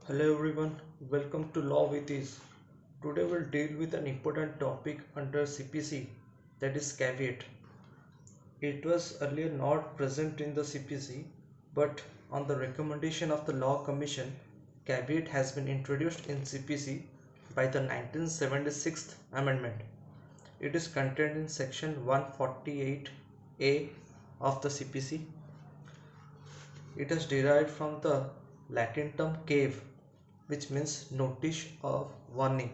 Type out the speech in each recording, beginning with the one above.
Hello everyone, welcome to Law with Ease. Today we'll deal with an important topic under CPC, that is caveat. It was earlier not present in the CPC, but on the recommendation of the Law Commission, caveat has been introduced in CPC by the 1976th Amendment. It is contained in section 148A of the CPC. It is derived from the Latin term cave, which means notice of warning.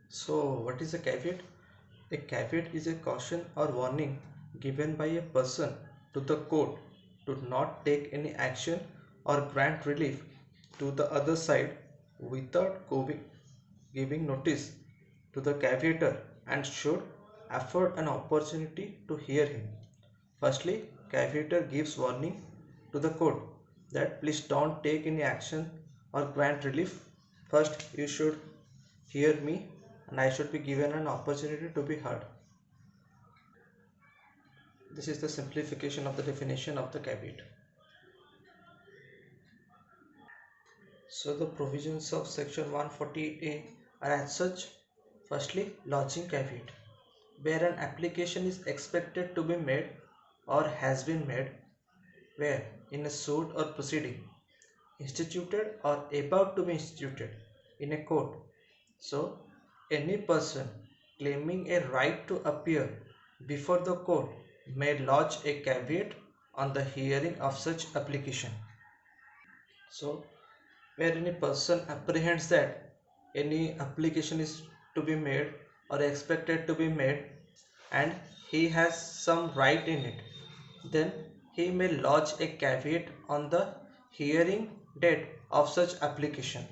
So, what is a caveat? A caveat is a caution or warning given by a person to the court to not take any action or grant relief to the other side without giving notice to the caveator and should afford an opportunity to hear him. Firstly, caveator gives warning to the court that please don't take any action or grant relief. First, you should hear me and I should be given an opportunity to be heard. This is the simplification of the definition of the caveat. So the provisions of section 148A are as such. Firstly, lodging caveat, where an application is expected to be made or has been made, where in a suit or proceeding instituted or about to be instituted in a court. So any person claiming a right to appear before the court may lodge a caveat on the hearing of such application. So where any person apprehends that any application is to be made or expected to be made and he has some right in it, then he may lodge a caveat on the hearing date of such application.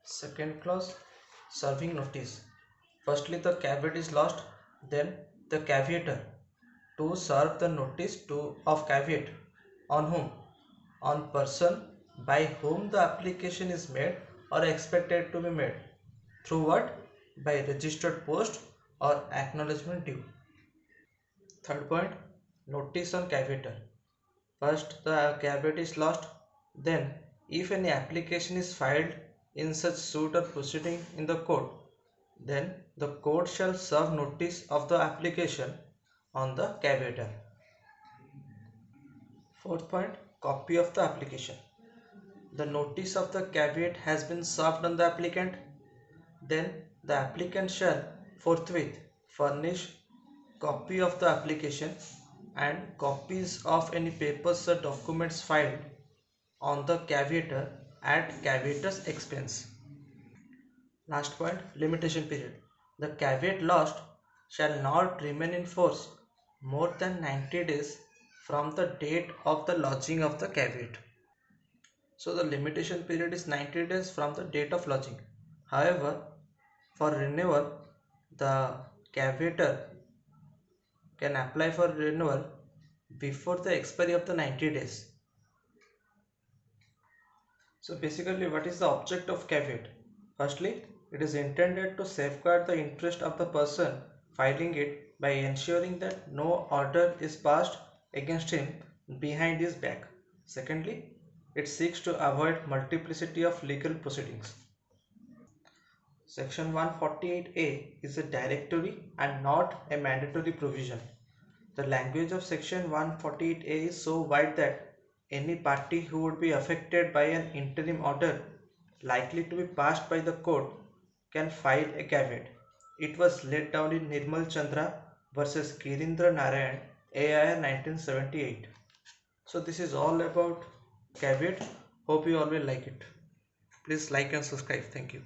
Second clause, serving notice. Firstly, the caveat is lodged, then the caveator to serve the notice of caveat on whom? On person by whom the application is made or expected to be made. Through what? By registered post or acknowledgement due. Third point, notice on caveator. First, the caveat is lodged, then if any application is filed in such suit or proceeding in the court, then the court shall serve notice of the application on the caveator. Fourth point, copy of the application. The notice of the caveat has been served on the applicant, then the applicant shall forthwith furnish copy of the application and copies of any papers or documents filed on the caveator at caveator's expense. Last point, limitation period. The caveat lodged shall not remain in force more than 90 days from the date of the lodging of the caveat. So the limitation period is 90 days from the date of lodging. However, for renewal, the caveator can apply for renewal before the expiry of the 90 days. So basically, what is the object of caveat? Firstly, it is intended to safeguard the interest of the person filing it by ensuring that no order is passed against him behind his back. Secondly, it seeks to avoid multiplicity of legal proceedings. Section 148A is a directory and not a mandatory provision. The language of Section 148A is so wide that any party who would be affected by an interim order likely to be passed by the court can file a caveat. It was laid down in Nirmal Chandra versus Girindra Narayan, AIR 1978. So this is all about caveat. Hope you all will like it. Please like and subscribe. Thank you.